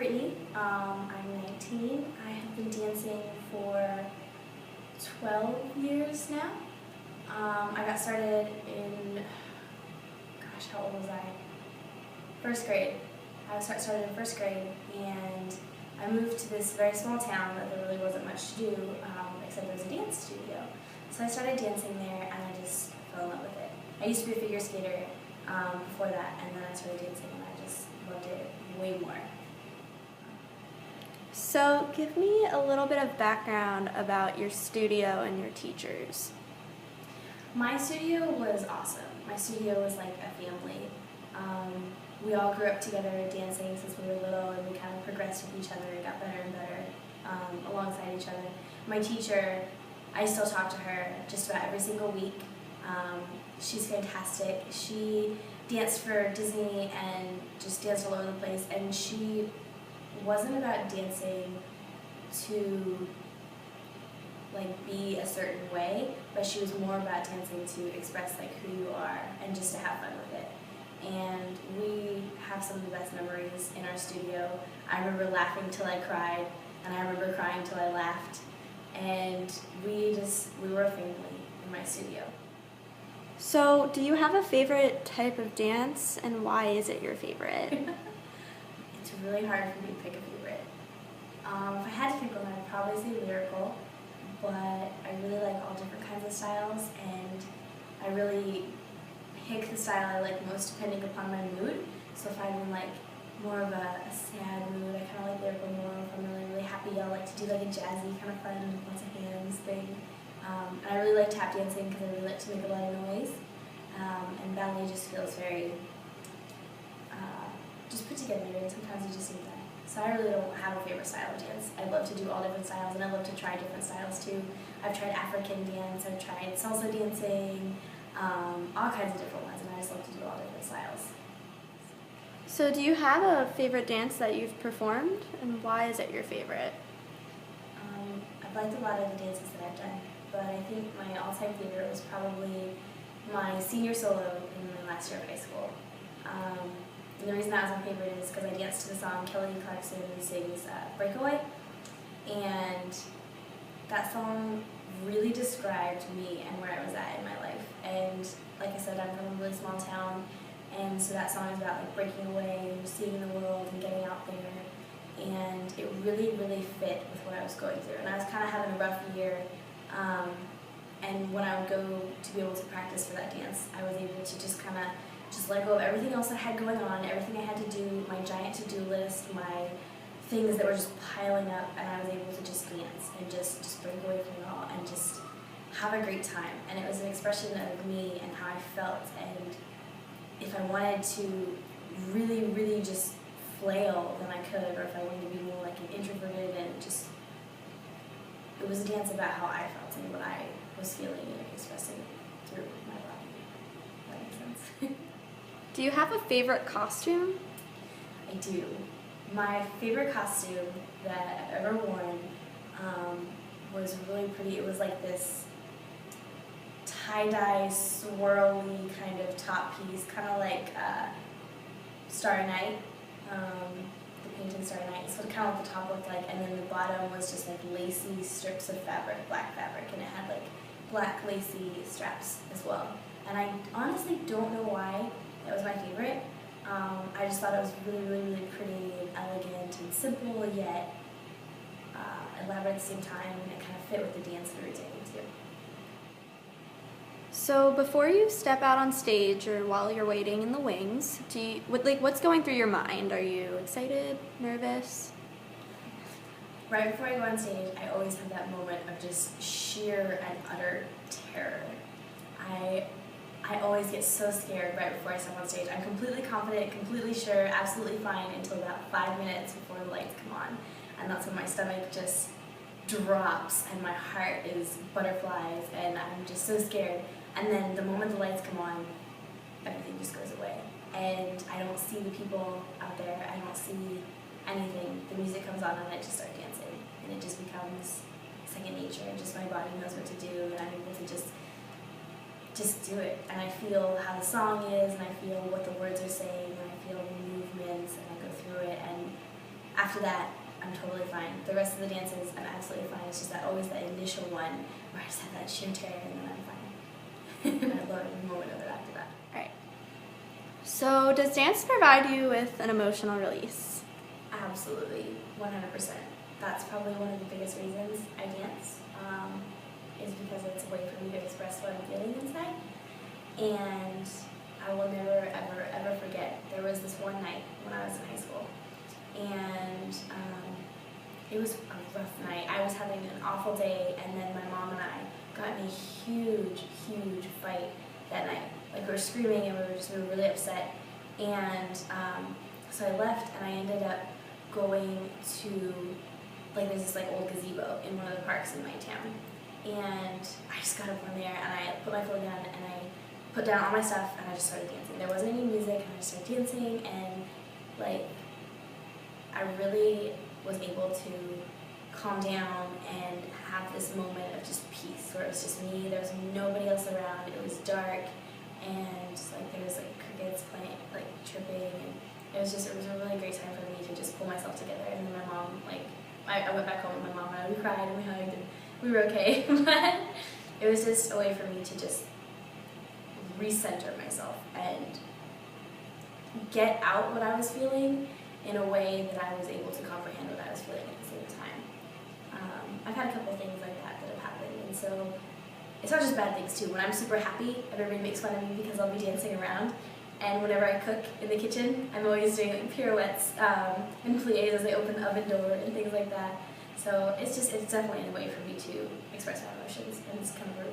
Brittanie. I'm 19. I have been dancing for 12 years now. I got started in, gosh, how old was I? First grade. I started in first grade, and I moved to this very small town that there really wasn't much to do, except there was a dance studio. So I started dancing there, and I just fell in love with it. I used to be a figure skater before that, and then I started dancing, and I just loved it way more. So give me a little bit of background about your studio and your teachers. My studio was awesome. My studio was like a family. We all grew up together dancing since we were little, and we kind of progressed with each other and got better and better alongside each other. My teacher, I still talk to her just about every single week. She's fantastic. She danced for Disney and just danced all over the place, and she wasn't about dancing to like be a certain way, but she was more about dancing to express like who you are and just to have fun with it. And we have some of the best memories in our studio. I remember laughing till I cried, and I remember crying till I laughed, and we were a family in my studio. So do you have a favorite type of dance, and why is it your favorite? It's really hard for me to pick a favorite. If I had to pick one, I'd probably say lyrical, but I really like all different kinds of styles, and I really pick the style I like most depending upon my mood. So if I'm in like more of a sad mood, I kind of like lyrical more. If I'm really, really happy, I like to do like a jazzy kind of fun, lots of hands thing. And I really like tap dancing because I really like to make a lot of noise. And ballet just feels very just put together, and sometimes you just need that. So I really don't have a favorite style of dance. I love to do all different styles, and I love to try different styles too. I've tried African dance, I've tried salsa dancing, all kinds of different ones, and I just love to do all different styles. So do you have a favorite dance that you've performed, and why is it your favorite? I've liked a lot of the dances that I've done, but I think my all-time favorite was probably my senior solo in my last year of high school. And the reason that was my favorite is because I danced to the song Kelly Clarkson sings Breakaway, and that song really described me and where I was at in my life. And like I said, I'm from a really small town, and so that song is about like breaking away and seeing the world and getting out there, and it really, really fit with what I was going through. And I was kind of having a rough year, and when I would go to be able to practice for that dance, I was able to just kind of let go of everything else I had going on, everything I had to do, my giant to-do list, my things that were just piling up, and I was able to just dance and just break away from it all and just have a great time. And it was an expression of me and how I felt, and if I wanted to really, really just flail, then I could, or if I wanted to be more like an introverted and just, it was a dance about how I felt and what I was feeling and expressing through my body. If that makes sense. Do you have a favorite costume? I do. My favorite costume that I've ever worn was really pretty. It was like this tie-dye, swirly kind of top piece, kind of like Starry Night, the painting Starry Night. So kind of what the top looked like, and then the bottom was just like lacy strips of fabric, black fabric, and it had like black lacy straps as well. And I honestly don't know why that was my favorite. I just thought it was really, really, really pretty and elegant and simple, yet elaborate at the same time, and it kind of fit with the dance we were doing too. So before you step out on stage or while you're waiting in the wings, what's going through your mind? Are you excited, nervous? Right before I go on stage, I always have that moment of just sheer and utter terror. I always get so scared right before I step on stage. I'm completely confident, completely sure, absolutely fine until about 5 minutes before the lights come on. And that's when my stomach just drops and my heart is butterflies and I'm just so scared. And then the moment the lights come on, everything just goes away. And I don't see the people out there, I don't see anything. The music comes on and I just start dancing. And it just becomes second nature. Just my body knows what to do, and I'm able to just do it. And I feel how the song is, and I feel what the words are saying, and I feel the movements, and I go through it, and after that, I'm totally fine. The rest of the dances, I'm absolutely fine. It's just that always that initial one where I just have that sheer terror and then I'm fine. And I love every moment of it after that. Right. So does dance provide you with an emotional release? Absolutely, 100%. That's probably one of the biggest reasons I dance, is because it's a way for me to express what I'm feeling inside. And I will never, ever, ever forget, there was this one night when I was in high school, and it was a rough night. I was having an awful day, and then my mom and I got in a huge, huge fight that night. Like, we were screaming, and we were really upset. And so I left, and I ended up going to, like, there's this like old gazebo in one of the parks in my town. And I just got up on there, and I put my phone down, and I put down all my stuff, and I just started dancing. There wasn't any music, and I just started dancing, and like, I really was able to calm down and have this moment of just peace, where it was just me, there was nobody else around, it was dark, and like there was like crickets playing, like chirping, and it was a really great time for me to just pull myself together. And then my mom, like, I went back home with my mom, and we cried and we hugged and we were okay. But it was just a way for me to just recenter myself and get out what I was feeling in a way that I was able to comprehend what I was feeling at the same time. I've had a couple things like that have happened, and so it's not just bad things too. When I'm super happy, everybody makes fun of me because I'll be dancing around. And whenever I cook in the kitchen, I'm always doing like pirouettes and plies as I open the oven door and things like that. So it's definitely a way for me to express my emotions, and it's kind of a